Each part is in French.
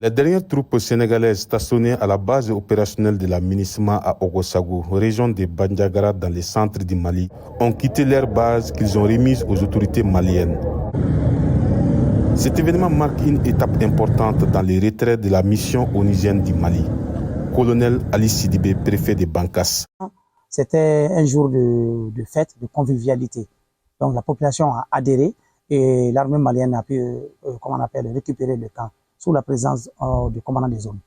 Les dernières troupes sénégalaises stationnées à la base opérationnelle de la MINUSMA à Ogossagou, région de Bandiagara dans le centre du Mali, ont quitté leur base qu'ils ont remise aux autorités maliennes. Cet événement marque une étape importante dans les retraits de la mission onusienne du Mali. Colonel Ali Sidibé, préfet de Bankas. C'était un jour de fête, de convivialité. Donc la population a adhéré et l'armée malienne a pu récupérer le camp sous la présence du commandant des zones.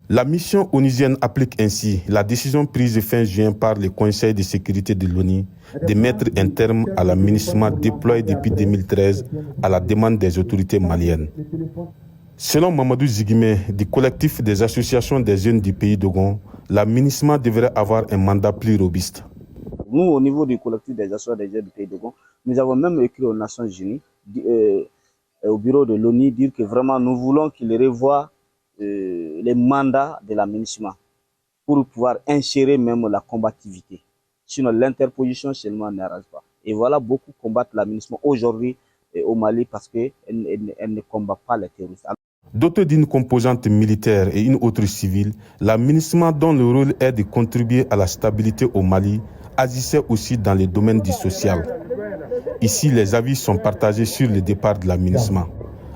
La mission onusienne applique ainsi la décision prise fin juin par le Conseil de sécurité de l'ONU de mettre un terme à la MINUSMA déployée depuis 2013 à la demande des autorités maliennes. Selon Mamadou Ziguimé du collectif des associations des jeunes du pays d'Ogon, la MINUSMA devrait avoir un mandat plus robuste. Nous, au niveau du collectif des associations des jeunes du pays d'Ogon, nous avons même écrit aux Nations Unies, au bureau de l'ONU, dire que vraiment nous voulons qu'ils revoient les mandats de la MINUSMA pour pouvoir insérer même la combativité. Sinon, l'interposition seulement n'arrange pas. Et voilà, beaucoup combattent la MINUSMA aujourd'hui au Mali parce qu'elle ne combat pas les terroristes. Dotée d'une composante militaire et une autre civile, la MINUSMA, dont le rôle est de contribuer à la stabilité au Mali, agissait aussi dans le domaine du social. Ici, les avis sont partagés sur le départ de la MINUSMA.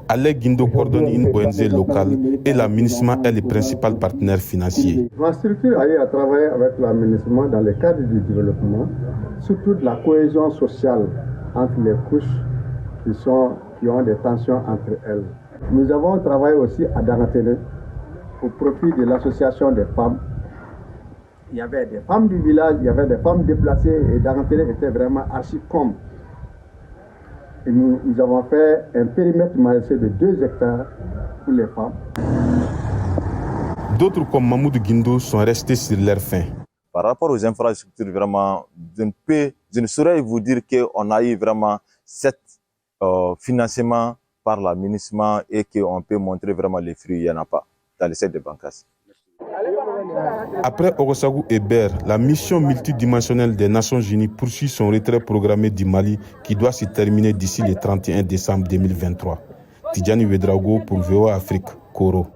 Alec Guindo coordonne une ONG locale et la MINUSMA est le principal partenaire financier. Ma structure a eu à travailler avec la MINUSMA dans le cadre du développement, surtout de la cohésion sociale entre les couches qui ont des tensions entre elles. Nous avons travaillé aussi à Dangatene au profit de l'association des femmes. Il y avait des femmes du village, il y avait des femmes déplacées et Dangatene était vraiment archi-com. Et nous avons fait un périmètre maraîcher de 2 hectares pour les femmes. D'autres comme Mahmoud Guindo sont restés sur leur faim. Par rapport aux infrastructures, vraiment, je ne saurais vous dire qu'on a eu vraiment cet financement par la MINUSMA et qu'on peut montrer vraiment les fruits, il n'y en a pas dans le secteur de Bankas. Après Ogossagou et Ber, la mission multidimensionnelle des Nations Unies poursuit son retrait programmé du Mali qui doit se terminer d'ici le 31 décembre 2023. Tidjani Ouedraogo pour VOA Afrique, Koro.